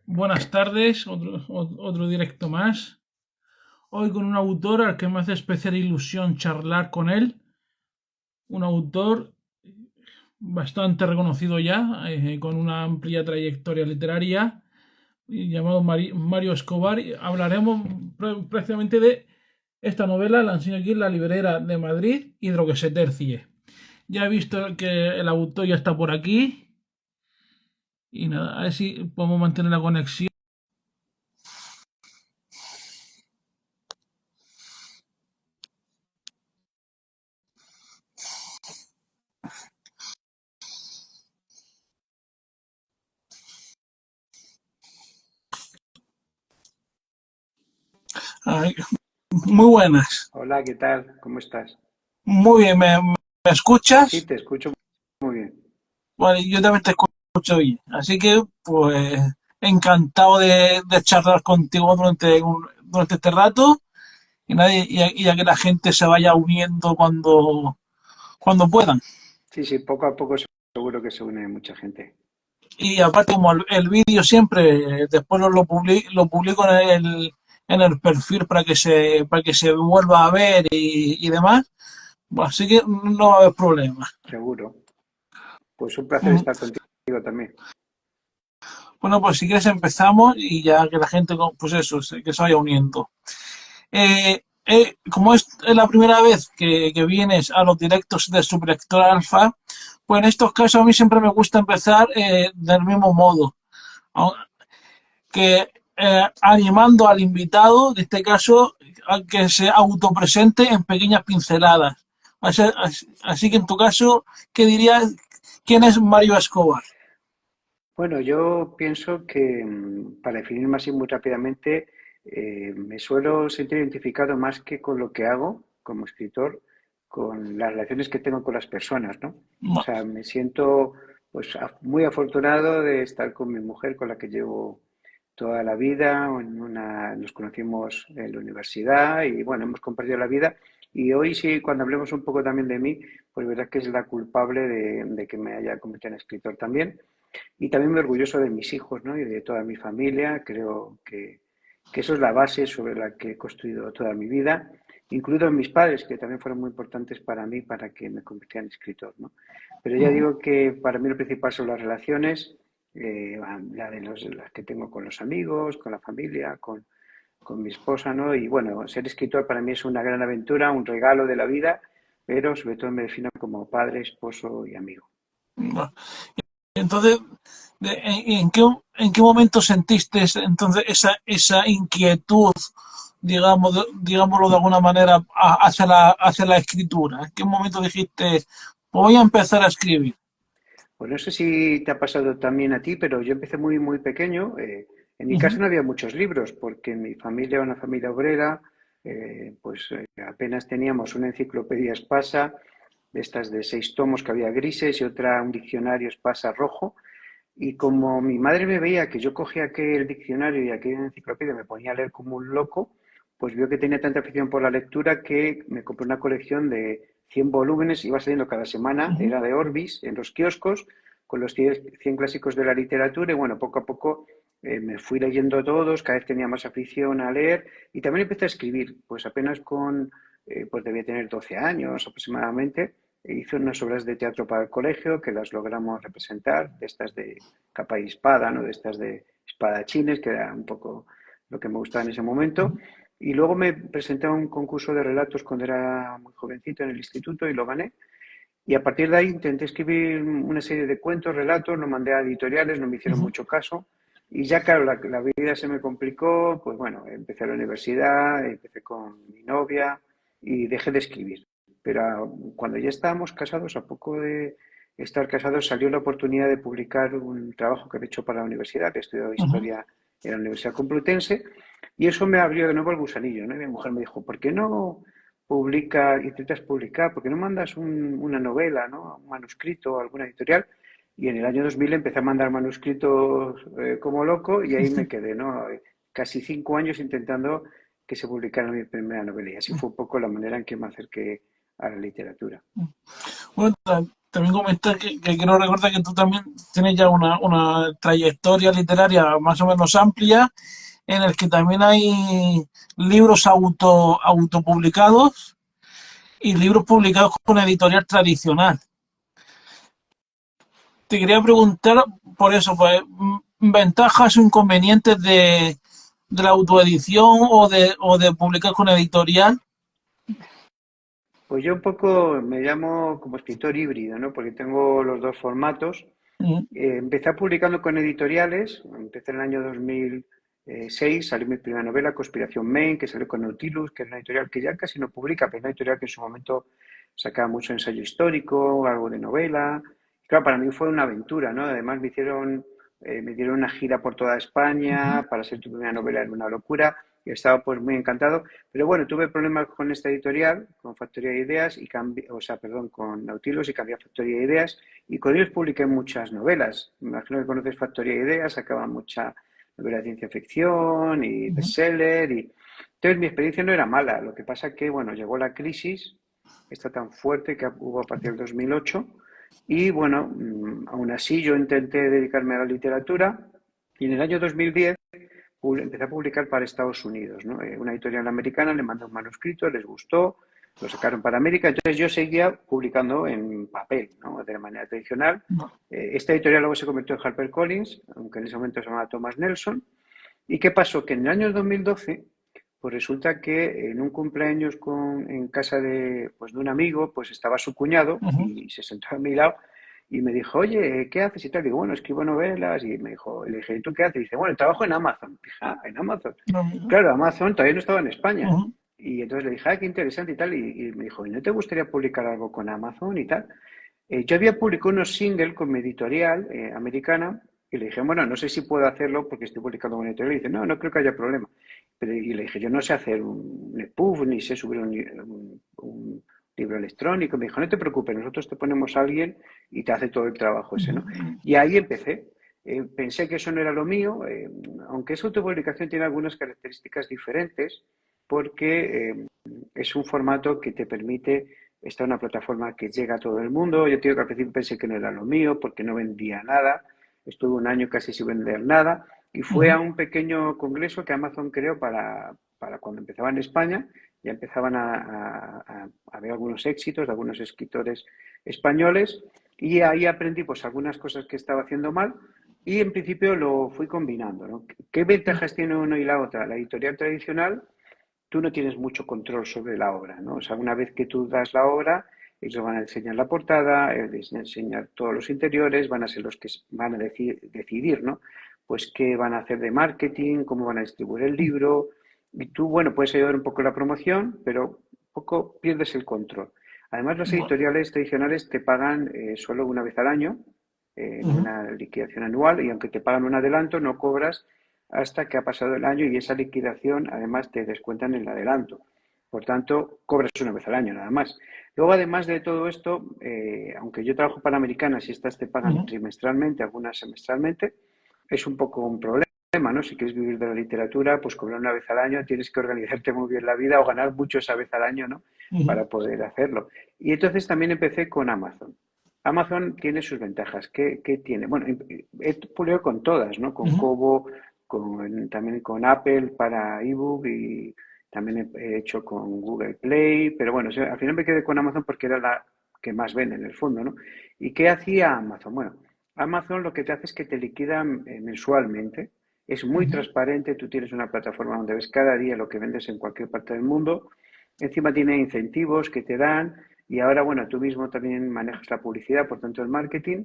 Buenas tardes, otro directo más. Hoy con un autor al que me hace especial ilusión charlar con él. Un autor bastante reconocido ya, con una amplia trayectoria literaria, llamado Mario Escobar. Y hablaremos precisamente de esta novela, la enseño aquí en la librera de Madrid y de lo que se tercie. Ya he visto que el autor ya está por aquí. Y nada, a ver si podemos mantener la conexión. Ay, muy buenas. Hola, ¿qué tal? ¿Cómo estás? Muy bien, ¿me Sí, escuchas? te escucho muy bien. Vale, yo también te escucho bien. Así que, pues, encantado de charlar contigo durante este rato y a que la gente se vaya uniendo cuando puedan. Sí, sí, poco a poco seguro que se une mucha gente. Y aparte, como el vídeo siempre, después lo publico en el perfil para que se vuelva a ver y demás. Bueno, así que no va a haber problema. Seguro. Pues un placer Mm. estar contigo también. Bueno, pues si quieres empezamos y ya que la gente, pues eso, que se vaya uniendo. Como es la primera vez que vienes a los directos de Subrector Alfa, pues en estos casos a mí siempre me gusta empezar del mismo modo, que animando al invitado, en este caso, a que se autopresente en pequeñas pinceladas. Así que en tu caso, ¿qué dirías? ¿Quién es Mario Escobar? Bueno, yo pienso que para definirme así muy rápidamente, me suelo sentir identificado más que con lo que hago como escritor, con las relaciones que tengo con las personas, ¿no? O sea, me siento pues muy afortunado de estar con mi mujer, con la que llevo toda la vida. Nos conocimos en la universidad y bueno, hemos compartido la vida. Y hoy sí, cuando hablemos un poco también de mí, pues verás que es la culpable de que me haya convertido en escritor también. Y también me orgulloso de mis hijos, ¿no? Y de toda mi familia. Creo que eso es la base sobre la que he construido toda mi vida, incluidos mis padres, que también fueron muy importantes para mí, para que me convirtiera en escritor, ¿no? Pero ya digo que para mí lo principal son las relaciones, las que tengo con los amigos, con la familia, con mi esposa, ¿no? Y bueno, ser escritor para mí es una gran aventura, un regalo de la vida, pero sobre todo me defino como padre, esposo y amigo. Entonces, en qué momento sentiste entonces esa inquietud, digámoslo de alguna manera, hacia la escritura? ¿En qué momento dijiste, voy a empezar a escribir? Pues no sé si te ha pasado también a ti, pero yo empecé muy, muy pequeño. En mi casa Ujú, no había muchos libros, porque mi familia era una familia obrera, apenas teníamos una enciclopedia Espasa, de estas de 6 tomos que había grises y otra un diccionario Espasa rojo. Y como mi madre me veía que yo cogía aquel diccionario y aquella enciclopedia y me ponía a leer como un loco, pues vio que tenía tanta afición por la lectura que me compré una colección de 100 volúmenes, iba saliendo cada semana, ujú. era de Orbis, en los kioscos, con los 100 clásicos de la literatura, y bueno, poco a poco me fui leyendo todos, cada vez tenía más afición a leer, y también empecé a escribir, pues apenas pues debía tener 12 años aproximadamente. Hice unas obras de teatro para el colegio que las logramos representar, de estas de capa y espada, ¿no? De estas de espadachines, que era un poco lo que me gustaba en ese momento. Y luego me presenté a un concurso de relatos cuando era muy jovencito en el instituto y lo gané. Y a partir de ahí intenté escribir una serie de cuentos, relatos, lo mandé a editoriales, no me hicieron mucho caso. Y ya, claro, la vida se me complicó, pues bueno, empecé la universidad, empecé con mi novia y dejé de escribir. Pero cuando ya estábamos casados, a poco de estar casados, salió la oportunidad de publicar un trabajo que he hecho para la universidad, que he estudiado Ujú. historia en la Universidad Complutense, y eso me abrió de nuevo el gusanillo, ¿no? Y mi mujer me dijo, ¿por qué no intentas publicar, porque no mandas una novela, ¿no? Un manuscrito, alguna editorial? Y en el año 2000 empecé a mandar manuscritos como loco y ahí me quedé, ¿no? Casi 5 años intentando que se publicara mi primera novela y así fue un poco la manera en que me acerqué a la literatura. Bueno, también comentar que quiero recordar que tú también tienes ya una trayectoria literaria más o menos amplia, en el que también hay libros autopublicados y libros publicados con editorial tradicional. Te quería preguntar por eso, pues, ventajas o inconvenientes de la autoedición o de publicar con editorial. Pues yo un poco me llamo como escritor híbrido, ¿no? Porque tengo los dos formatos. Mm, Empecé publicando con editoriales, empecé en el año 2006, salió mi primera novela, Conspiración Main, que salió con Nautilus, que es una editorial que ya casi no publica, pero es una editorial que en su momento sacaba mucho ensayo histórico, algo de novela. Y claro, para mí fue una aventura, ¿no? Además me dieron una gira por toda España, para ser tu primera novela era una locura, y estaba pues muy encantado. Pero bueno, tuve problemas con esta editorial, con Factoría de Ideas, y o sea, perdón, con Nautilus y cambié a Factoría de Ideas, y con ellos publiqué muchas novelas. Me imagino que conoces Factoría de Ideas, sacaba mucha novela de ciencia ficción y ujú. bestseller. Entonces mi experiencia no era mala, lo que pasa que, bueno, llegó la crisis, esta tan fuerte que hubo a partir del 2008, y bueno, aún así yo intenté dedicarme a la literatura, y en el año 2010 empecé a publicar para Estados Unidos, ¿no? Una editorial americana le mandó un manuscrito, les gustó, lo sacaron para América, entonces yo seguía publicando en papel, ¿no? De manera tradicional. Esta editorial luego se convirtió en HarperCollins, aunque en ese momento se llamaba Thomas Nelson. ¿Y qué pasó? Que en el año 2012, pues resulta que en un cumpleaños en casa pues de un amigo, pues estaba su cuñado Ujú. y se sentó a mi lado y me dijo, oye, ¿qué haces? Y tal, digo, bueno, escribo novelas. Y me dijo, le dije, ¿y tú qué haces? Y dice, bueno, trabajo en Amazon. Dije, ah, en Amazon. Claro, Amazon todavía no estaba en España. Ujú. Y entonces le dije, ah, qué interesante y tal. Y me dijo, ¿y no te gustaría publicar algo con Amazon y tal? Yo había publicado unos singles con mi editorial americana y le dije, bueno, no sé si puedo hacerlo porque estoy publicando con editorial. Y dice, no, no creo que haya problema. Y le dije, yo no sé hacer un EPUB ni sé subir un libro electrónico. Me dijo, no te preocupes, nosotros te ponemos a alguien y te hace todo el trabajo ese, ¿no? Y ahí empecé. Pensé que eso no era lo mío, aunque esa autopublicación tiene algunas características diferentes porque es un formato que te permite estar en una plataforma que llega a todo el mundo. Yo te digo que al principio pensé que no era lo mío porque no vendía nada. Estuve un año casi sin vender nada y fue a Ujú. un pequeño congreso que Amazon creó para cuando empezaba en España. Ya empezaban a ver algunos éxitos de algunos escritores españoles y ahí aprendí pues algunas cosas que estaba haciendo mal y en principio lo fui combinando, ¿no? ¿Qué ventajas tiene uno y la otra? La editorial tradicional, tú no tienes mucho control sobre la obra, ¿no? O sea, una vez que tú das la obra, ellos van a enseñar la portada, van a enseñar todos los interiores, van a ser los que van a decidir, ¿no? Pues qué van a hacer de marketing, cómo van a distribuir el libro. Y tú, bueno, puedes ayudar un poco en la promoción, pero un poco pierdes el control. Además, las Bueno, editoriales tradicionales te pagan solo una vez al año, en ujú. una liquidación anual, y aunque te pagan un adelanto, no cobras hasta que ha pasado el año y esa liquidación además te descuentan el adelanto. Por tanto, cobras una vez al año nada más. Luego, además de todo esto, aunque yo trabajo para americanas y estas te pagan Ujú. trimestralmente, algunas semestralmente, es un poco un problema, ¿no? Si quieres vivir de la literatura, pues cobrar una vez al año, tienes que organizarte muy bien la vida o ganar mucho esa vez al año, ¿no? Ujú. Para poder hacerlo. Y entonces también empecé con Amazon. Amazon tiene sus ventajas. ¿Qué tiene? Bueno, he publicado con todas, ¿no? Con Ujú. Kobo, también con Apple para ebook y también he hecho con Google Play, pero bueno, al final me quedé con Amazon porque era la que más vende en el fondo, ¿no? ¿Y qué hacía Amazon? Bueno, Amazon lo que te hace es que te liquida mensualmente, es muy Ujú. transparente, tú tienes una plataforma donde ves cada día lo que vendes en cualquier parte del mundo, encima tiene incentivos que te dan y ahora, bueno, tú mismo también manejas la publicidad, por tanto el marketing.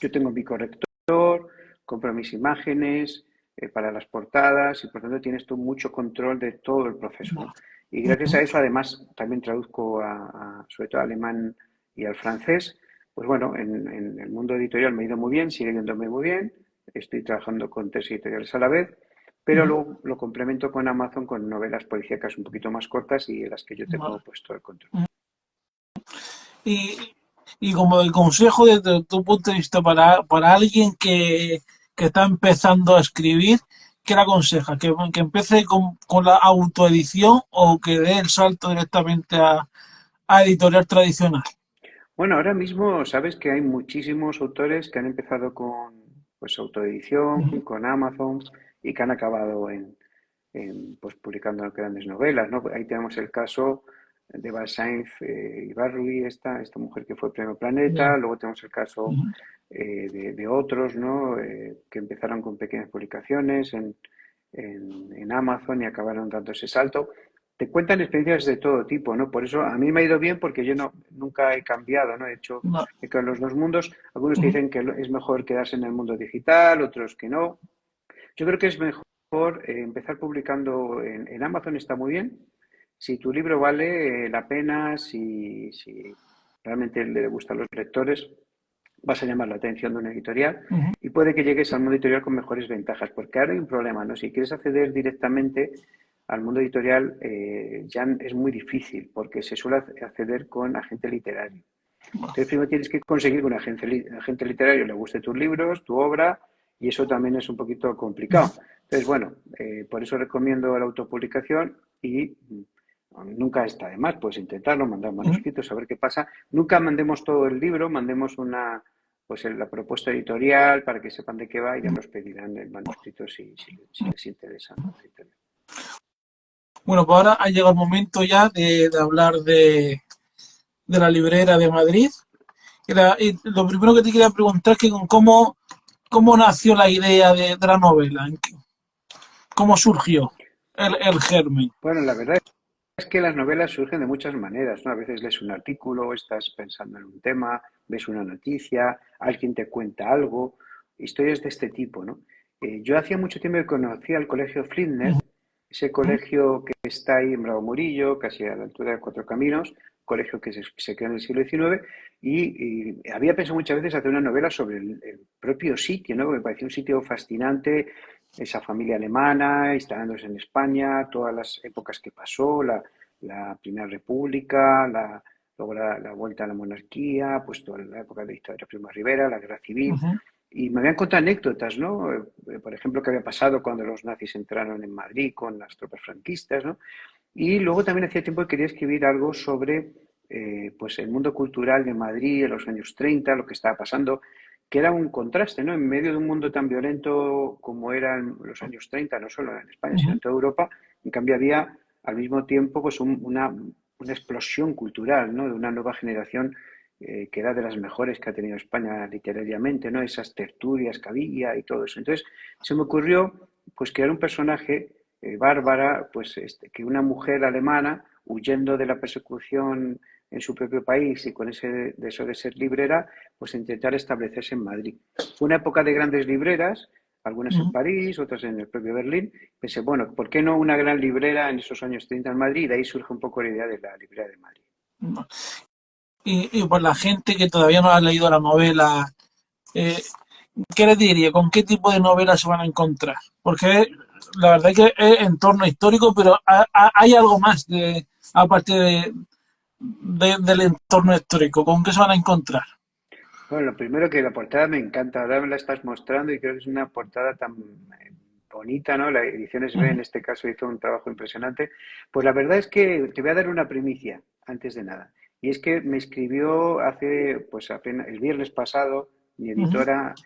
Yo tengo mi corrector, compro mis imágenes para las portadas y por tanto tienes tú mucho control de todo el proceso, ¿no? Y gracias a eso además también traduzco sobre todo al alemán y al francés. Pues bueno, en el mundo editorial me ha ido muy bien, sigue yéndome muy bien. Estoy trabajando con tres editoriales a la vez, pero Ujú. luego lo complemento con Amazon con novelas policíacas un poquito más cortas y en las que yo tengo Vale. puesto el control. Y, y como el consejo desde tu punto de vista para alguien que está empezando a escribir, ¿qué le aconseja? Que empiece con la autoedición o que dé el salto directamente a editorial tradicional? Bueno, ahora mismo sabes que hay muchísimos autores que han empezado con pues autoedición, Ujú, con Amazon y que han acabado pues publicando grandes novelas, ¿no? Ahí tenemos el caso de Balsainz Ibarruri, esta mujer que fue Premio ya, Planeta, luego tenemos el caso ujú, de otros, ¿no? Que empezaron con pequeñas publicaciones en Amazon y acabaron dando ese salto. Te cuentan experiencias de todo tipo, ¿no? Por eso a mí me ha ido bien porque yo nunca he cambiado, ¿no? He hecho va, los dos mundos. Algunos te ujú, dicen que es mejor quedarse en el mundo digital, otros que no. Yo creo que es mejor empezar publicando en Amazon, está muy bien. Si tu libro vale la pena, si realmente le gusta a los lectores, vas a llamar la atención de una editorial ujú, y puede que llegues al mundo editorial con mejores ventajas, porque ahora hay un problema, ¿no? Si quieres acceder directamente al mundo editorial, ya es muy difícil, porque se suele acceder con agente literario. va, Entonces, primero tienes que conseguir que un agente literario le guste tus libros, tu obra, y eso también es un poquito ujú, complicado. Entonces, bueno, por eso recomiendo la autopublicación y nunca está de más, pues intentarlo, mandar ujú. manuscritos, saber qué pasa. Nunca mandemos todo el libro, mandemos pues la propuesta editorial para que sepan de qué va y ya nos pedirán el manuscrito si les interesa, ¿no? La editorial. Bueno, pues ahora ha llegado el momento ya de hablar de la librera de Madrid. Y lo primero que te quería preguntar es que cómo nació la idea de la novela, cómo surgió el germen. Bueno, la verdad es que las novelas surgen de muchas maneras, ¿no? A veces lees un artículo, estás pensando en un tema, ves una noticia, alguien te cuenta algo, historias de este tipo, ¿no? Yo hacía mucho tiempo que conocía el colegio Flinders, ese colegio que está ahí en Bravo Murillo, casi a la altura de Cuatro Caminos, colegio que se creó en el siglo XIX, y había pensado muchas veces hacer una novela sobre el propio sitio, ¿no? Me parecía un sitio fascinante, esa familia alemana instalándose en España, todas las épocas que pasó, la Primera República, luego la vuelta a la monarquía, pues toda la época de Dictadura Primo de Rivera, la Guerra Civil, Ujú, y me habían contado anécdotas, ¿no? Por ejemplo, qué había pasado cuando los nazis entraron en Madrid con las tropas franquistas, ¿no? Y luego también hacía tiempo que quería escribir algo sobre pues el mundo cultural de Madrid en los años 30, lo que estaba pasando, que era un contraste, ¿no? En medio de un mundo tan violento como eran los años 30, no solo en España, sino ujú, en toda Europa, en cambio había al mismo tiempo pues una explosión cultural, ¿no? De una nueva generación que era de las mejores que ha tenido España literariamente, ¿no? Esas tertulias que había y todo eso. Entonces se me ocurrió pues crear un personaje Bárbara, pues que una mujer alemana, huyendo de la persecución en su propio país y con ese deseo de ser librera, pues intentar establecerse en Madrid. Fue una época de grandes libreras, algunas en ujú. París, otras en el propio Berlín. Pensé, bueno, ¿por qué no una gran librera en esos años 30 en Madrid? Y de ahí surge un poco la idea de la librera de Madrid. Y por la gente que todavía no ha leído la novela, eh, ¿qué les diría? ¿Con qué tipo de novela se van a encontrar? Porque la verdad es que es entorno histórico, pero hay algo más aparte del entorno histórico. ¿Con qué se van a encontrar? Bueno, lo primero que la portada me encanta, ahora me la estás mostrando y creo que es una portada tan bonita, ¿no? La edición SB en Ujú, este caso hizo un trabajo impresionante. Pues la verdad es que te voy a dar una primicia antes de nada. Y es que me escribió hace, pues apenas, el viernes pasado, mi ujú. editora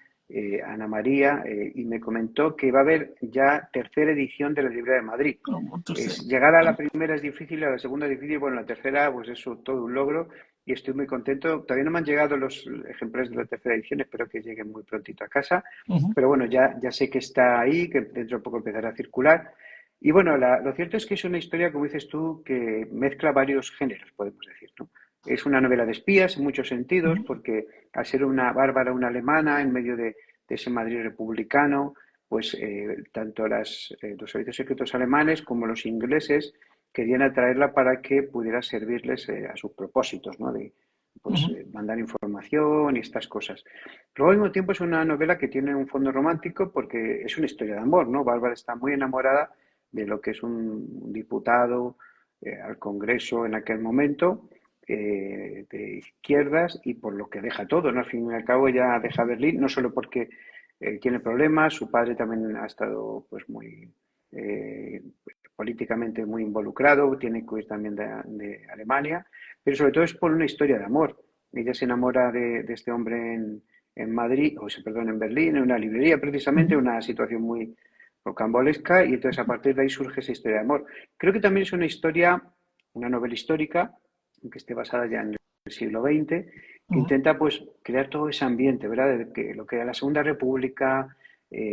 Ana María, y me comentó que va a haber ya tercera edición de la Librería de Madrid. Entonces, Llegar a la primera es difícil, a la segunda es difícil, bueno, la tercera, pues eso, todo un logro y estoy muy contento. Todavía no me han llegado los ejemplares de la tercera edición, espero que lleguen muy prontito a casa, ujú, pero bueno, ya sé que está ahí, que dentro de poco empezará a circular. Y bueno, lo cierto es que es una historia, como dices tú, que mezcla varios géneros, podemos decir, ¿no? Es una novela de espías en muchos sentidos, ujú, porque al ser una bárbara, una alemana, en medio de ese Madrid republicano, pues tanto los servicios secretos alemanes como los ingleses querían atraerla para que pudiera servirles a sus propósitos, ¿no? De pues, ujú, mandar información y estas cosas. Luego, al mismo tiempo, es una novela que tiene un fondo romántico porque es una historia de amor, ¿no? Bárbara está muy enamorada de lo que es un diputado al Congreso en aquel momento, de izquierdas, y por lo que deja todo, ¿no? Al fin y al cabo, ya deja Berlín, no solo porque tiene problemas, su padre también ha estado pues muy eh, políticamente muy involucrado, tiene que huir también de Alemania, pero sobre todo es por una historia de amor. Ella se enamora de este hombre en Madrid, perdón, en Berlín, en una librería precisamente, Ujú. una situación muy rocambolesca, y entonces a partir de ahí surge esa historia de amor. Creo que también es una historia, una novela histórica, que esté basada ya en el siglo XX, que Ujú. intenta pues crear todo ese ambiente, ¿verdad? De que lo que era la Segunda República,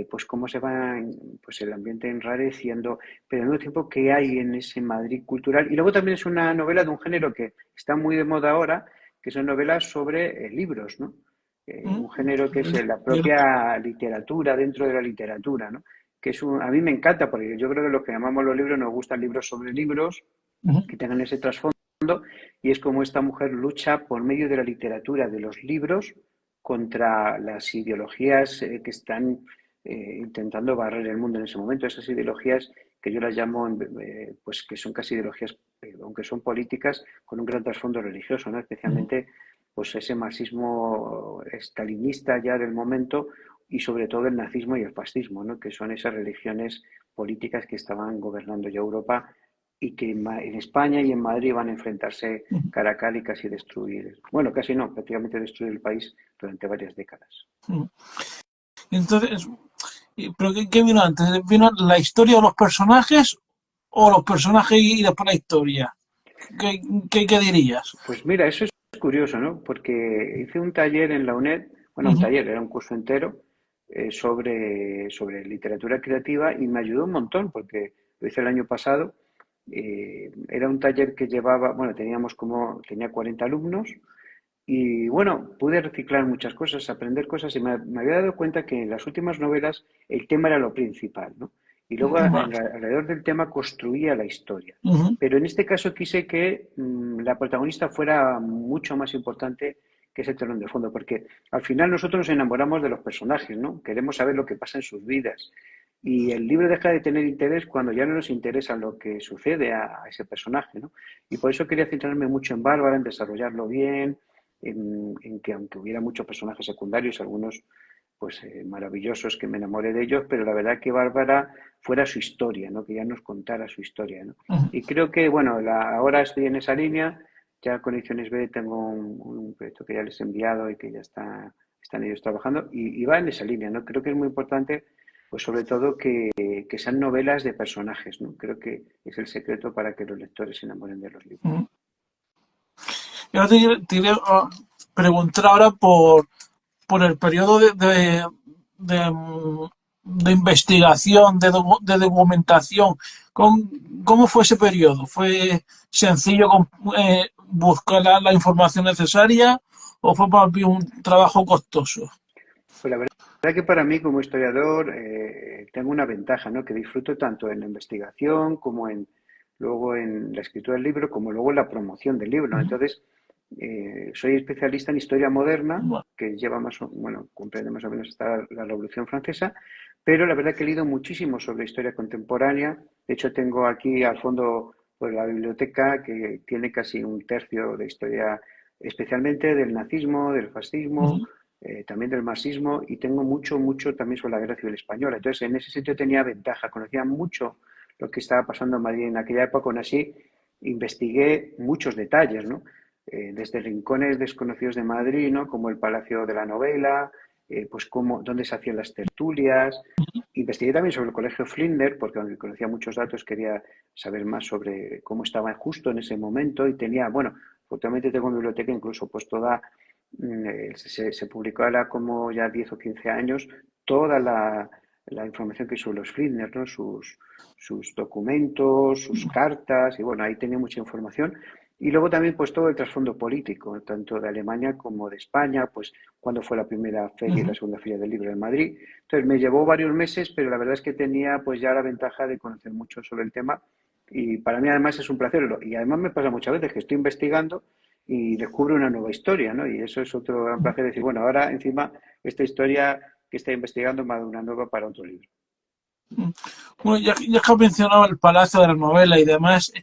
pues cómo se va pues el ambiente enrareciendo, pero al mismo tiempo que hay en ese Madrid cultural. Y luego también es una novela de un género que está muy de moda ahora, que son novelas sobre libros, ¿no? Un Ujú. género que es la Cierto. propia literatura dentro de la literatura, ¿no? Que a mí me encanta, porque yo creo que los que amamos los libros nos gustan libros sobre libros, Ujú. que tengan ese trasfondo, y es como esta mujer lucha por medio de la literatura, de los libros, contra las ideologías que están intentando barrer el mundo en ese momento. Esas ideologías que yo las llamo, pues que son casi ideologías, aunque son políticas, con un gran trasfondo religioso, ¿no? Ujú. Especialmente pues ese marxismo estalinista ya del momento, y sobre todo el nazismo y el fascismo, ¿no? Que son esas religiones políticas que estaban gobernando ya Europa, y que en España y en Madrid van a enfrentarse Ujú. cara a cara y casi destruir, bueno, casi no, prácticamente destruir el país durante varias décadas. Ujú. Entonces, ¿pero qué vino antes? ¿Vino la historia de los personajes o los personajes y después la historia? ¿Qué, qué dirías? Pues mira, eso es curioso, ¿no? Porque hice un taller en la UNED, bueno, un Ujú. taller, era un curso entero sobre literatura creativa, y me ayudó un montón porque lo hice el año pasado. Era un taller que llevaba, bueno, tenía 40 alumnos, y bueno, pude reciclar muchas cosas, aprender cosas, y me había dado cuenta que en las últimas novelas el tema era lo principal, ¿no? Y luego Vale. alrededor del tema construía la historia. Ujú. Pero en este caso quise que la protagonista fuera mucho más importante que ese telón de fondo, porque al final nosotros nos enamoramos de los personajes, ¿no? Queremos saber lo que pasa en sus vidas. Y el libro deja de tener interés cuando ya no nos interesa lo que sucede a ese personaje, ¿no? Y por eso quería centrarme mucho en Bárbara, en desarrollarlo bien, en que aunque hubiera muchos personajes secundarios, algunos pues maravillosos, que me enamoré de ellos, pero la verdad que Bárbara fuera su historia, ¿no? Que ya nos contara su historia, ¿no? Ujú. Y creo que, bueno, ahora estoy en esa línea. Ya con Ediciones B tengo un proyecto que ya les he enviado y que ya están ellos trabajando, y va en esa línea, ¿no? Creo que es muy importante, pues sobre todo que sean novelas de personajes, ¿no? Creo que es el secreto para que los lectores se enamoren de los libros. Ujú. Yo te quería preguntar ahora por el periodo de investigación, de documentación. ¿Cómo fue ese periodo? ¿Fue sencillo buscar la información necesaria o fue más bien un trabajo costoso? Pues la verdad que para mí como historiador tengo una ventaja, ¿no? Que disfruto tanto en la investigación como luego en la escritura del libro, como luego en la promoción del libro, ¿no? Ujú. Entonces, soy especialista en historia moderna, Bueno. que lleva bueno, comprende más o menos hasta la Revolución Francesa, pero la verdad que he leído muchísimo sobre historia contemporánea. De hecho, tengo aquí al fondo pues, la biblioteca, que tiene casi un tercio de historia, especialmente del nazismo, del fascismo, Ujú. también del marxismo, y tengo mucho, mucho también sobre la Guerra Civil Española. Entonces, en ese sentido tenía ventaja, conocía mucho lo que estaba pasando en Madrid en aquella época. Aún así, investigué muchos detalles, ¿no? Desde rincones desconocidos de Madrid, ¿no? Como el Palacio de la Novela, pues dónde se hacían las tertulias. Investigué también sobre el Colegio Flinders, porque aunque conocía muchos datos, quería saber más sobre cómo estaba justo en ese momento, y tenía, bueno, actualmente tengo en biblioteca incluso pues toda, se publicó ahora como ya 10 o 15 años, toda la información que hay sobre los Flinders, ¿no? Sus documentos, sus cartas, y bueno, ahí tenía mucha información. Y luego también pues todo el trasfondo político, tanto de Alemania como de España, pues cuando fue la primera feria y la Ujú. segunda feria del libro en Madrid. Entonces me llevó varios meses, pero la verdad es que tenía pues ya la ventaja de conocer mucho sobre el tema, y para mí además es un placer. Y además me pasa muchas veces que estoy investigando y descubro una nueva historia, ¿no? Y eso es otro gran placer, decir, bueno, ahora encima esta historia que está investigando me ha dado una nueva para otro libro. Bueno, ya que has mencionado el Palacio de la Novela y demás,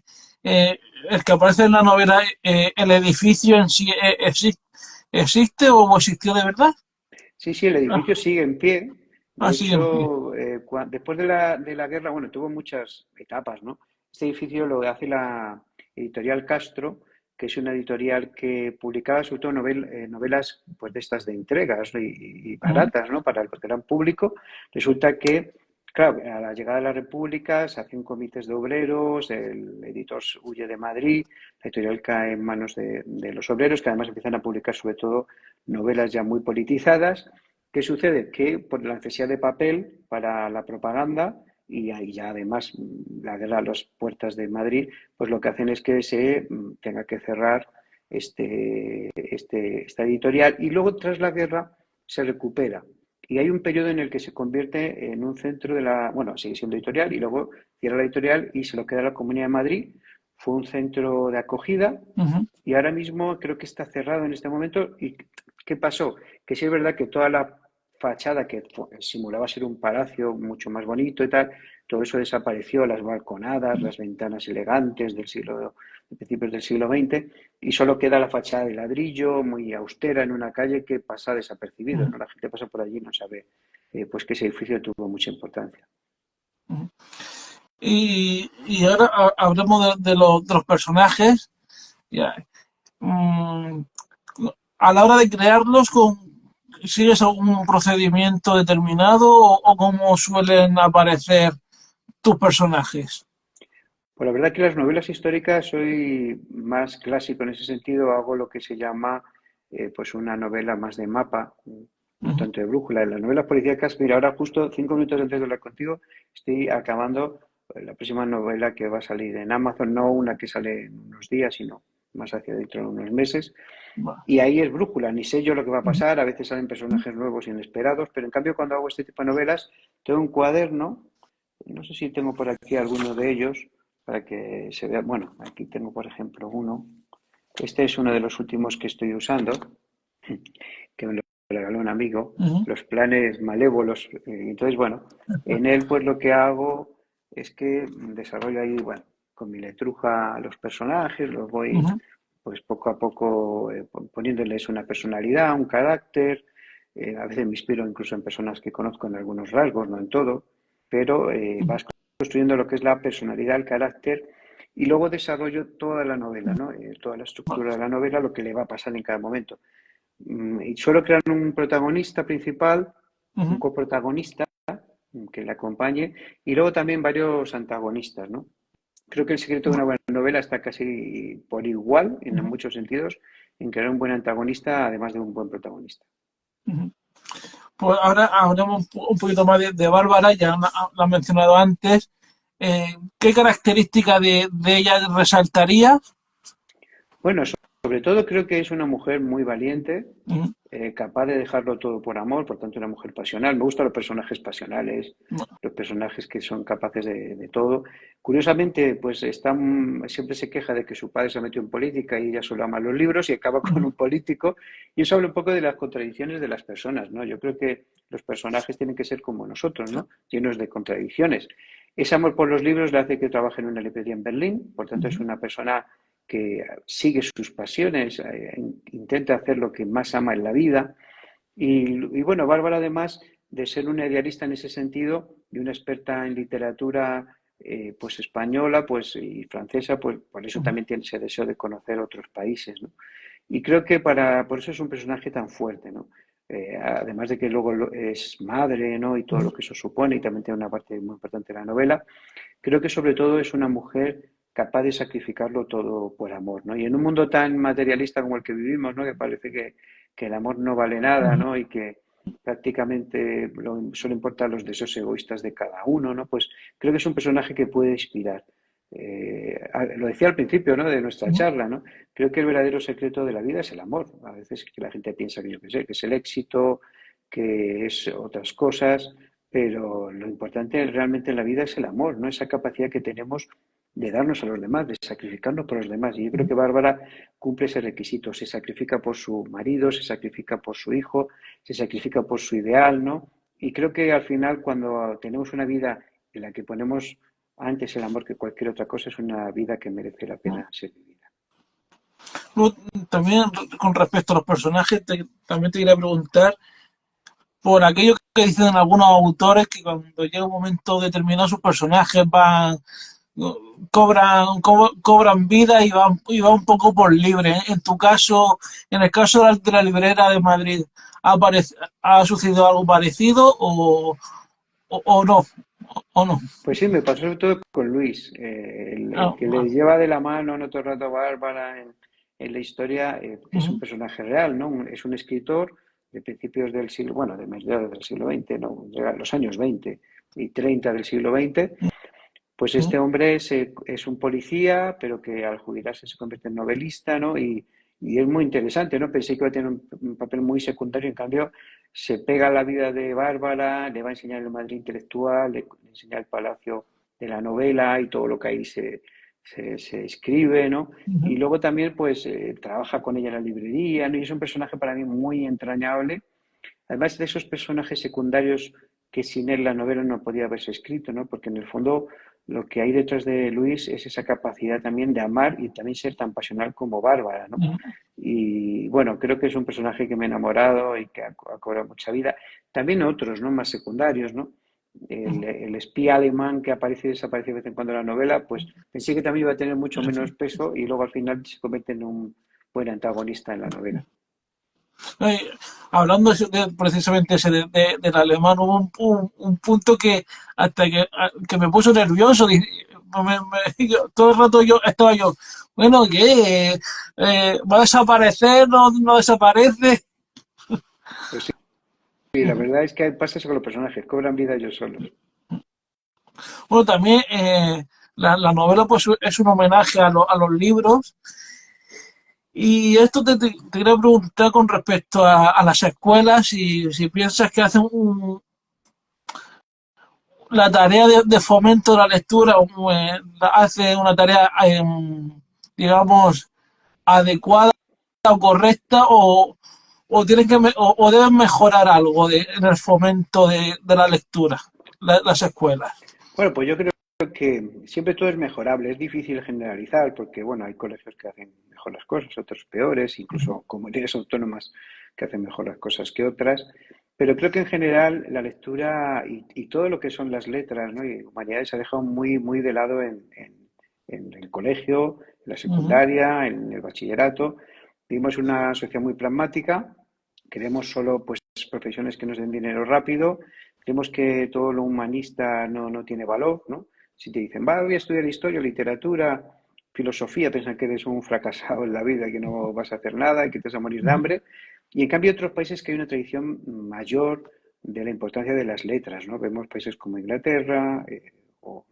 eh, el que aparece en la novela, ¿el edificio en sí existe o existió de verdad? Sí, sí, el edificio Ah, sigue en pie. De sigue en pie. hecho, después de la guerra, bueno, tuvo muchas etapas, ¿no? Este edificio lo hace la editorial Castro, que es una editorial que publicaba sobre todo novelas pues de estas de entregas, ¿no? y baratas, ¿no? Para el gran público. Resulta que, claro, a la llegada de la República se hacen comités de obreros, el editor huye de Madrid, la editorial cae en manos de los obreros, que además empiezan a publicar sobre todo novelas ya muy politizadas. ¿Qué sucede? Que por la necesidad de papel para la propaganda y ahí ya además la guerra a las puertas de Madrid, pues lo que hacen es que se tenga que cerrar esta editorial y luego tras la guerra se recupera. Y hay un periodo en el que se convierte en un centro de bueno, sigue siendo editorial y luego cierra la editorial y se lo queda a la Comunidad de Madrid. Fue un centro de acogida y ahora mismo creo que está cerrado en este momento. ¿Y qué pasó? Que sí es verdad que toda la fachada que simulaba ser un palacio mucho más bonito y tal, todo eso desapareció, las balconadas, las ventanas elegantes de principios del siglo XX, y solo queda la fachada de ladrillo, muy austera, en una calle que pasa desapercibido, ¿no? La gente pasa por allí y no sabe pues que ese edificio tuvo mucha importancia. Y ahora hablemos de los personajes. Ya. A la hora de crearlos, ¿sigues algún procedimiento determinado o cómo suelen aparecer tus personajes? Pues la verdad que las novelas históricas soy más clásico en ese sentido, hago lo que se llama pues una novela más de mapa, no tanto de brújula. En las novelas policíacas, mira, ahora justo 5 minutos antes de hablar contigo, estoy acabando la próxima novela que va a salir en Amazon, no una que sale en unos días, sino más hacia dentro de unos meses. Y ahí es brújula, ni sé yo lo que va a pasar, a veces salen personajes nuevos inesperados, pero en cambio cuando hago este tipo de novelas, tengo un cuaderno, no sé si tengo por aquí alguno de ellos, para que se vea. Bueno, aquí tengo por ejemplo uno. Este es uno de los últimos que estoy usando, que me lo regaló un amigo, los planes malévolos. Entonces, bueno, en él pues lo que hago es que desarrollo ahí, bueno, con mi letruja los personajes, los voy pues poco a poco poniéndoles una personalidad, un carácter. A veces me inspiro incluso en personas que conozco en algunos rasgos, no en todo, pero vas construyendo lo que es la personalidad, el carácter, y luego desarrollo toda la novela, ¿no? Toda la estructura de la novela, lo que le va a pasar en cada momento. Y suelo crear un protagonista principal, un coprotagonista que le acompañe, y luego también varios antagonistas, ¿no? Creo que el secreto de una buena novela está casi por igual, en muchos sentidos, en crear un buen antagonista, además de un buen protagonista. Pues ahora hablemos un poquito más de Bárbara, ya la has mencionado antes. ¿Qué característica de ella resaltaría? Bueno, sobre todo creo que es una mujer muy valiente, capaz de dejarlo todo por amor, por tanto una mujer pasional. Me gustan los personajes pasionales, los personajes que son capaces de todo. Curiosamente, pues siempre se queja de que su padre se ha metido en política y ella solo ama los libros y acaba con un político. Y eso habla un poco de las contradicciones de las personas, ¿no? Yo creo que los personajes tienen que ser como nosotros, ¿no? Llenos de contradicciones. Ese amor por los libros le hace que trabaje en una librería en Berlín, por tanto es una persona que sigue sus pasiones, intenta hacer lo que más ama en la vida. Y bueno, Bárbara, además de ser una idealista en ese sentido y una experta en literatura pues española pues, y francesa, pues por eso también tiene ese deseo de conocer otros países, ¿no? Y creo que por eso es un personaje tan fuerte, ¿no? Además de que luego es madre, ¿no? Y todo lo que eso supone, y también tiene una parte muy importante de la novela, creo que sobre todo es una mujer capaz de sacrificarlo todo por amor, ¿no? Y en un mundo tan materialista como el que vivimos, ¿no? Que parece que el amor no vale nada, ¿no? Y que prácticamente solo importan los deseos egoístas de cada uno, ¿no? Pues creo que es un personaje que puede inspirar. Lo decía al principio, ¿no? De nuestra charla, ¿no? Creo que el verdadero secreto de la vida es el amor. A veces que la gente piensa que yo qué sé, que es el éxito, que es otras cosas, pero lo importante realmente en la vida es el amor, ¿no? Esa capacidad que tenemos de darnos a los demás, de sacrificarnos por los demás. Y yo creo que Bárbara cumple ese requisito, se sacrifica por su marido, se sacrifica por su hijo, se sacrifica por su ideal, ¿no? Y creo que al final cuando tenemos una vida en la que ponemos antes el amor que cualquier otra cosa, es una vida que merece la pena ser vivida. También con respecto a los personajes, también te quería preguntar por aquello que dicen algunos autores que cuando llega un momento determinado sus personajes van cobran vida y van un poco por libre. En tu caso, en el caso de la librera de Madrid, ¿ha sucedido algo parecido o no? ¿O no? Pues sí, me pasó sobre todo con Luis, el Ah, que ah, le lleva de la mano en todo el rato a Bárbara en la historia, es un ujú, personaje real, ¿no? Es un escritor de principios del siglo, bueno, de mediados del siglo XX, ¿no? De los años 20 y 30 del siglo XX. Pues ujú, este hombre es un policía, pero que al jubilarse se convierte en novelista, ¿no? Y es muy interesante, ¿no? Pensé que iba a tener un papel muy secundario, en cambio se pega a la vida de Bárbara, le va a enseñar el Madrid intelectual, le enseña el palacio de la novela y todo lo que ahí se escribe, ¿no? Y ujú. luego también, pues, trabaja con ella en la librería, ¿no? Y es un personaje para mí muy entrañable. Además de esos personajes secundarios que sin él la novela no podía haberse escrito, ¿no? Porque en el fondo lo que hay detrás de Luis es esa capacidad también de amar y también ser tan pasional como Bárbara, ¿no? Y bueno, creo que es un personaje que me ha enamorado y que ha cobrado mucha vida. También otros, ¿no? Más secundarios, ¿no? El espía alemán que aparece y desaparece de vez en cuando en la novela, pues pensé que también iba a tener mucho menos peso y luego al final se convierte en un buen antagonista en la novela. Eh, Hablando precisamente ese del alemán, hubo un punto que hasta que me puso nervioso. Todo el rato estaba yo, bueno, ¿qué? ¿Va a desaparecer? ¿No, no desaparece? Pues sí, la verdad es que pasa eso con los personajes, cobran vida ellos solos. Bueno, también la novela pues es un homenaje a los libros. Y esto te quería preguntar con respecto a las escuelas, si piensas que hacen la tarea de fomento de la lectura, hace una tarea, digamos, adecuada o correcta, o tienen o deben mejorar algo en el fomento de la lectura, las escuelas. Bueno, pues yo creo que siempre todo es mejorable, es difícil generalizar porque, bueno, hay colegios que hacen mejor las cosas, otros peores, incluso comunidades autónomas que hacen mejor las cosas que otras, pero creo que en general la lectura y todo lo que son las letras, ¿no? Y humanidades se ha dejado muy, muy de lado en el colegio, en la Uh -huh, secundaria, en el bachillerato. Vivimos una sociedad muy pragmática, queremos solo pues profesiones que nos den dinero rápido. Creemos que todo lo humanista no tiene valor, ¿no? Si te dicen, va, voy a estudiar historia, literatura, filosofía, piensan que eres un fracasado en la vida, que no vas a hacer nada y que te vas a morir uh de -huh, hambre. Y en cambio, hay otros países que hay una tradición mayor de la importancia de las letras, ¿no? Vemos países como Inglaterra o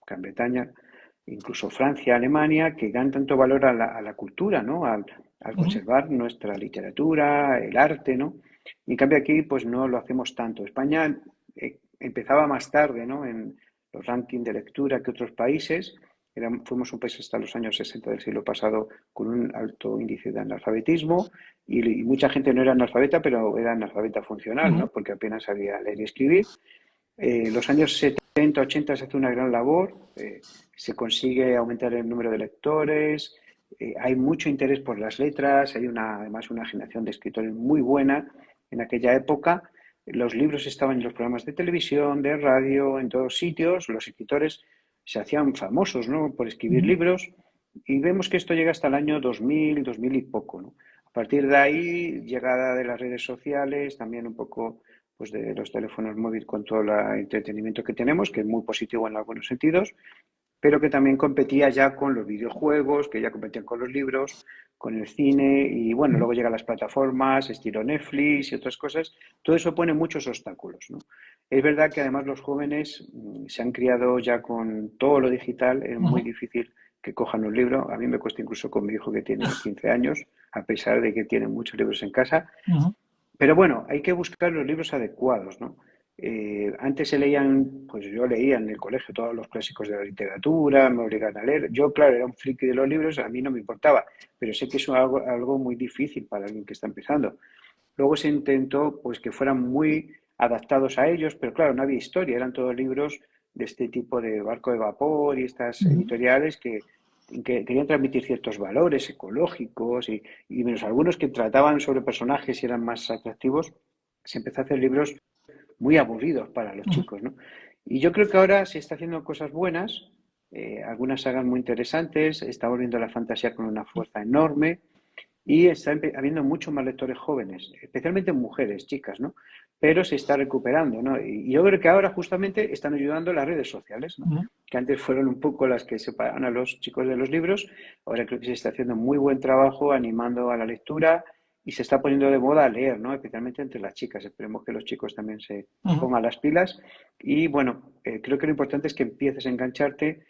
Gran Bretaña, incluso Francia, Alemania, que dan tanto valor a la cultura, ¿no? Al uh -huh. conservar nuestra literatura, el arte, ¿no? Y en cambio aquí, pues no lo hacemos tanto. España empezaba más tarde, ¿no? En los rankings de lectura que otros países. Fuimos un país hasta los años 60 del siglo pasado con un alto índice de analfabetismo y mucha gente no era analfabeta, pero era analfabeta funcional, ¿no? Porque apenas sabía leer y escribir. Los años 70, 80 se hace una gran labor, se consigue aumentar el número de lectores, hay mucho interés por las letras, hay además una generación de escritores muy buena en aquella época. Los libros estaban en los programas de televisión, de radio, en todos sitios. Los escritores se hacían famosos, ¿no? Por escribir libros y vemos que esto llega hasta el año 2000, 2000 y poco, ¿no? A partir de ahí, llegada de las redes sociales, también un poco pues de los teléfonos móviles con todo el entretenimiento que tenemos, que es muy positivo en algunos sentidos, pero que también competía ya con los videojuegos, que ya competían con los libros, con el cine, y bueno, luego llegan las plataformas, estilo Netflix y otras cosas. Todo eso pone muchos obstáculos, ¿no? Es verdad que además los jóvenes se han criado ya con todo lo digital, es muy difícil que cojan un libro. A mí me cuesta incluso con mi hijo que tiene 15 años, a pesar de que tiene muchos libros en casa, pero bueno, hay que buscar los libros adecuados, ¿no? Antes se leían, pues yo leía en el colegio todos los clásicos de la literatura, me obligaban a leer. Yo, claro, era un friki de los libros, a mí no me importaba, pero sé que es algo muy difícil para alguien que está empezando. Luego se intentó pues que fueran muy adaptados a ellos, pero claro, no había historia, eran todos libros de este tipo de Barco de Vapor y estas Uh -huh. editoriales que querían transmitir ciertos valores ecológicos y menos algunos que trataban sobre personajes y eran más atractivos, se empezó a hacer libros muy aburridos para los chicos, ¿no? Y yo creo que ahora se está haciendo cosas buenas, algunas sagas muy interesantes, está volviendo la fantasía con una fuerza enorme y está habiendo muchos más lectores jóvenes, especialmente mujeres, chicas, ¿no? Pero se está recuperando, ¿no? Y yo creo que ahora justamente están ayudando las redes sociales, ¿no? Ujú. Que antes fueron un poco las que separaban a los chicos de los libros, ahora creo que se está haciendo muy buen trabajo animando a la lectura y se está poniendo de moda leer, ¿no? Especialmente entre las chicas. Esperemos que los chicos también se Ujú. pongan las pilas. Y bueno, creo que lo importante es que empieces a engancharte.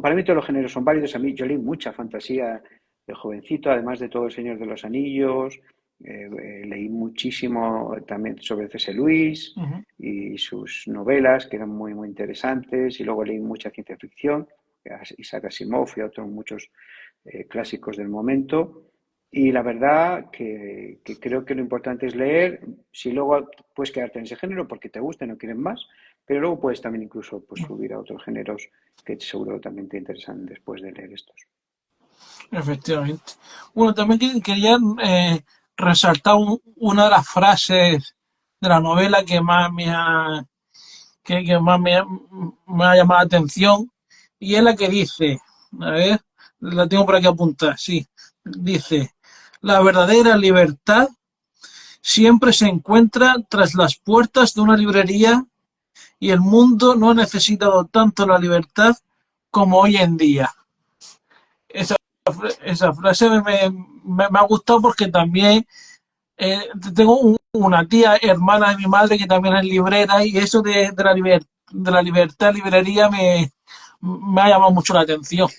Para mí todos los géneros son válidos. A mí yo leí mucha fantasía de jovencito, además de todo El Señor de los Anillos. Leí muchísimo también sobre C.S. Lewis Ujú. y sus novelas, que eran muy, muy interesantes. Y luego leí mucha ciencia ficción, Isaac Asimov y otros muchos clásicos del momento. Y la verdad que creo que lo importante es leer. Si luego puedes quedarte en ese género porque te gusta y no quieres más, pero luego puedes también incluso pues, subir a otros géneros que seguro también te interesan después de leer estos. Efectivamente. Bueno, también quería resaltar una de las frases de la novela que más me ha llamado la atención, y es la que dice, a ver, la tengo por aquí apuntada, sí, dice, la verdadera libertad siempre se encuentra tras las puertas de una librería y el mundo no ha necesitado tanto la libertad como hoy en día. Esa, esa frase me ha gustado porque también eh, tengo una tía hermana de mi madre que también es librera y eso de la libertad librería me ha llamado mucho la atención.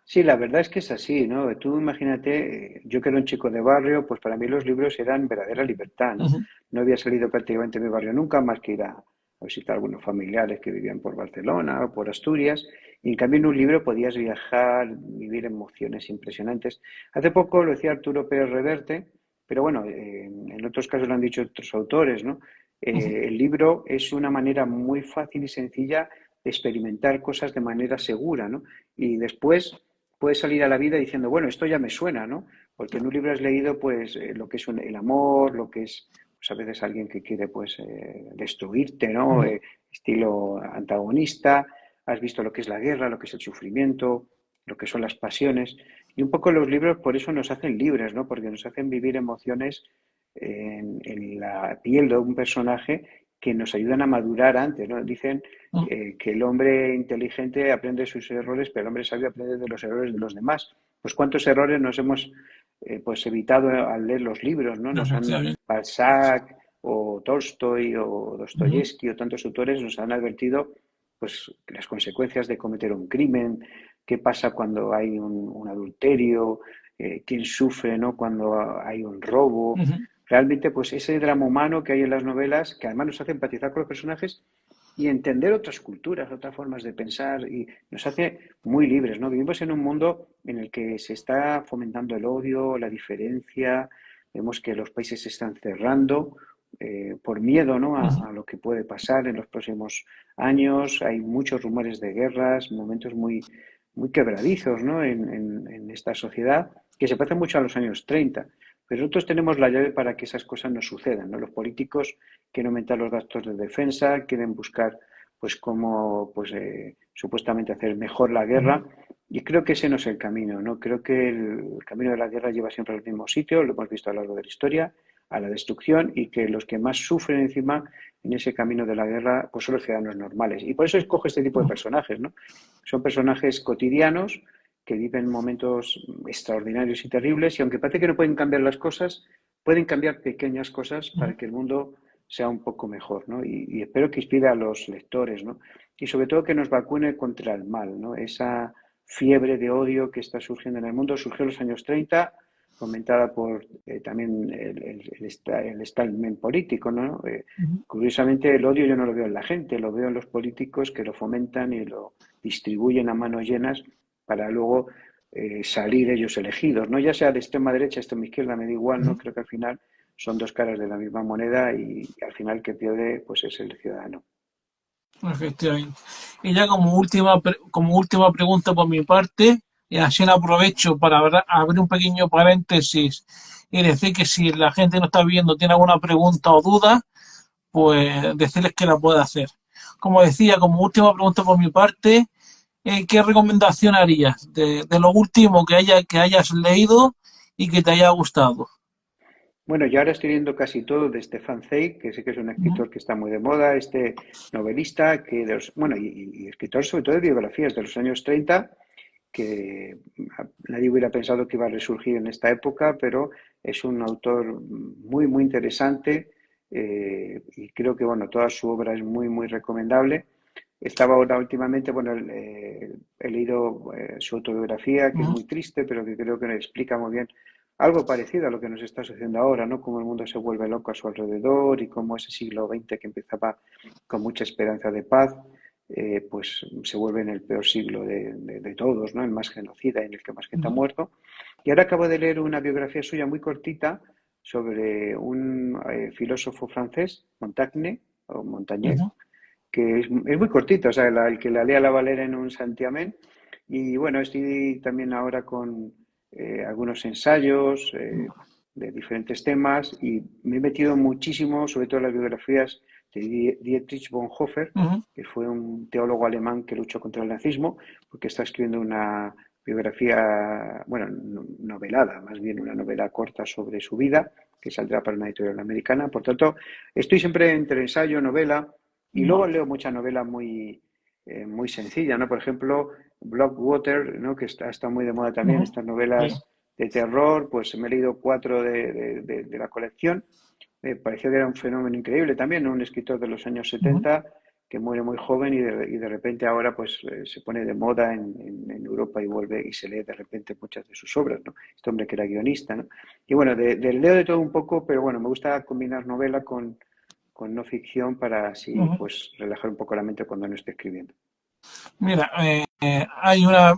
Sí, la verdad es que es así, ¿no? Tú imagínate, yo que era un chico de barrio, pues para mí los libros eran verdadera libertad, ¿no? Ujú. No había salido prácticamente de mi barrio nunca, más que ir a visitar a algunos familiares que vivían por Barcelona o por Asturias, y en cambio en un libro podías viajar, vivir emociones impresionantes. Hace poco lo decía Arturo Pérez Reverte, pero bueno, en otros casos lo han dicho otros autores, ¿no? Ujú. El libro es una manera muy fácil y sencilla de experimentar cosas de manera segura, ¿no? Y después puedes salir a la vida diciendo, bueno, esto ya me suena, ¿no? Porque en un libro has leído, pues, lo que es el amor, lo que es, pues, a veces alguien que quiere, pues, destruirte, ¿no? Ujú. Estilo antagonista, has visto lo que es la guerra, lo que es el sufrimiento, lo que son las pasiones. Y un poco los libros por eso nos hacen libres, ¿no? Porque nos hacen vivir emociones en la piel de un personaje que nos ayudan a madurar antes, ¿no? Dicen que el hombre inteligente aprende de sus errores, pero el hombre sabio aprende de los errores de los demás. Pues cuántos errores nos hemos pues evitado al leer los libros, ¿no? Nos han Efectivamente. Balzac o Tolstoy o Ujú. Dostoyevsky o tantos autores nos han advertido pues las consecuencias de cometer un crimen, qué pasa cuando hay un adulterio, quién sufre, ¿no? Cuando hay un robo. Ujú. Realmente, pues ese drama humano que hay en las novelas, que además nos hace empatizar con los personajes y entender otras culturas, otras formas de pensar y nos hace muy libres, ¿no? Vivimos en un mundo en el que se está fomentando el odio, la diferencia, vemos que los países se están cerrando por miedo, ¿no? Ujú. A lo que puede pasar en los próximos años, hay muchos rumores de guerras, momentos muy, muy quebradizos, ¿no? En esta sociedad que se parece mucho a los años 30. Pero nosotros tenemos la llave para que esas cosas no sucedan, ¿no? Los políticos quieren aumentar los gastos de defensa, quieren buscar pues cómo pues supuestamente hacer mejor la Ujú. guerra y creo que ese no es el camino, ¿no? Creo que el camino de la guerra lleva siempre al mismo sitio, lo hemos visto a lo largo de la historia, a la destrucción y que los que más sufren encima en ese camino de la guerra pues son los ciudadanos normales y por eso escoge este tipo de Ujú. personajes, ¿no? Son personajes cotidianos que viven momentos extraordinarios y terribles y aunque parece que no pueden cambiar las cosas, pueden cambiar pequeñas cosas Ujú. para que el mundo sea un poco mejor, ¿no? Y espero que inspire a los lectores, ¿no? Y sobre todo que nos vacune contra el mal, ¿no? Esa fiebre de odio que está surgiendo en el mundo surgió en los años 30, fomentada por también el establishment político, ¿no? Ujú. Curiosamente, el odio yo no lo veo en la gente, lo veo en los políticos que lo fomentan y lo distribuyen a manos llenas para luego salir ellos elegidos, ¿no? Ya sea de extrema derecha, extrema izquierda, me da igual, ¿no? Ujú. Creo que al final son dos caras de la misma moneda y al final el que pierde pues es el ciudadano. Efectivamente. Y ya como última pregunta por mi parte, y así la aprovecho para abrir un pequeño paréntesis y decir que si la gente no está viendo tiene alguna pregunta o duda, pues decirles que la puede hacer. Como decía, como última pregunta por mi parte, ¿qué recomendación harías de lo último que hayas leído y que te haya gustado? Bueno, yo ahora estoy leyendo casi todo de Stefan Zweig, que sé que es un Ujú, escritor que está muy de moda, este novelista que bueno, y escritor sobre todo de biografías de los años 30, que nadie hubiera pensado que iba a resurgir en esta época, pero es un autor muy, muy interesante, y creo que, bueno, toda su obra es muy, muy recomendable. Estaba ahora últimamente, bueno, he leído su autobiografía, que es ujú, muy triste, pero que creo que explica muy bien algo parecido a lo que nos está sucediendo ahora, ¿no? Cómo el mundo se vuelve loco a su alrededor y cómo ese siglo XX que empezaba con mucha esperanza de paz, pues se vuelve en el peor siglo de todos, ¿no? El más genocida y en el que más gente ha ujú, muerto. Y ahora acabo de leer una biografía suya muy cortita sobre un filósofo francés, Montaigne, o Montaigne, ujú, que es muy cortita, o sea, el que la lea la va a leer en un santiamén. Y bueno, estoy también ahora con algunos ensayos de diferentes temas y me he metido muchísimo, sobre todo en las biografías de Dietrich Bonhoeffer, ujú, que fue un teólogo alemán que luchó contra el nazismo, porque está escribiendo una biografía, bueno, novelada, más bien una novela corta sobre su vida, que saldrá para una editorial americana. Por tanto, estoy siempre entre ensayo, novela, y luego ujú. leo mucha novela muy, muy sencilla, ¿no? Por ejemplo, Blockwater, ¿no? Que está muy de moda también, Ujú. estas Sí. novelas de terror, pues me he leído 4 de la colección. Me pareció que era un fenómeno increíble también, ¿no? Un escritor de los años Ujú. 70 que muere muy joven y de repente ahora pues se pone de moda en Europa y vuelve y se lee de repente muchas de sus obras, ¿no? Este hombre que era guionista, ¿no? Y bueno, leo de todo un poco, pero bueno, me gusta combinar novela con no ficción para así Ujú. pues relajar un poco la mente cuando no esté escribiendo. Mira, hay una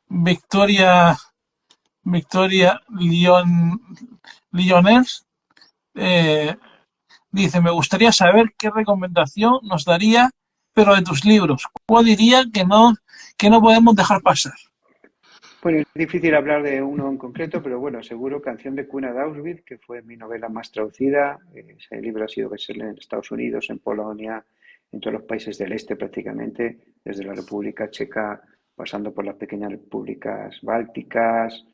Victoria, Victoria Lyoners, eh, dice, me gustaría saber qué recomendación nos daría, pero de tus libros. ¿Cuál diría que no podemos dejar pasar? Bueno, es difícil hablar de uno en concreto, pero bueno, seguro Canción de Cuna de Auschwitz, que fue mi novela más traducida. Ese libro ha sido bestseller en Estados Unidos, en Polonia, en todos los países del este prácticamente, desde la República Checa, pasando por las pequeñas repúblicas bálticas.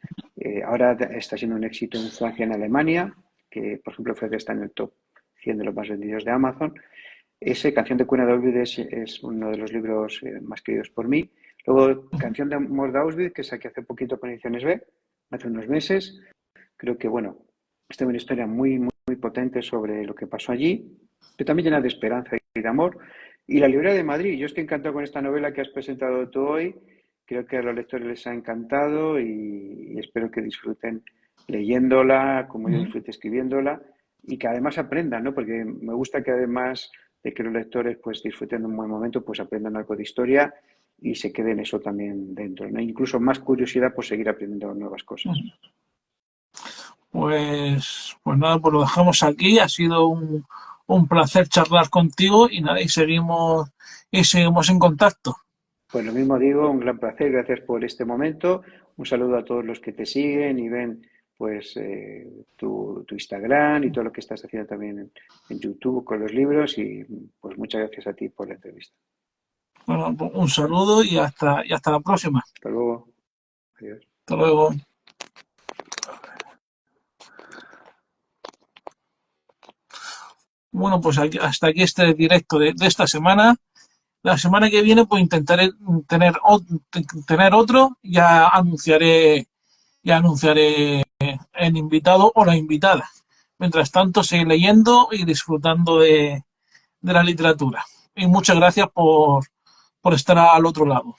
Ahora está siendo un éxito en Francia y en Alemania, que por ejemplo Francia está en el top 100 de los más vendidos de Amazon. Ese, Canción de Cuna de Auschwitz, es uno de los libros más queridos por mí. Luego, Canción de Amor de Auschwitz, que saqué hace poquito con Ediciones B, hace unos meses. Creo que, bueno, es una historia muy, muy, muy potente sobre lo que pasó allí, pero también llena de esperanza y de amor. Y La Librería de Madrid, yo estoy encantado con esta novela que has presentado tú hoy. Creo que a los lectores les ha encantado y espero que disfruten leyéndola, como yo disfruté escribiéndola, y que además aprendan, ¿no? Porque me gusta que además de que los lectores pues disfruten de un buen momento, pues aprendan algo de historia y se queden eso también dentro, ¿no? Incluso más curiosidad por seguir aprendiendo nuevas cosas. Pues nada, pues lo dejamos aquí. Ha sido un placer charlar contigo y nada, y seguimos en contacto. Pues lo mismo digo, un gran placer, gracias por este momento. Un saludo a todos los que te siguen y ven pues tu Instagram y todo lo que estás haciendo también en YouTube con los libros y pues muchas gracias a ti por la entrevista. Bueno, un saludo y hasta la próxima. Hasta luego. Adiós. Hasta luego. Bueno, pues hasta aquí este directo de esta semana. La semana que viene pues intentaré tener otro. Ya anunciaré el invitado o la invitada. Mientras tanto, seguir leyendo y disfrutando de la literatura. Y muchas gracias por estar al otro lado.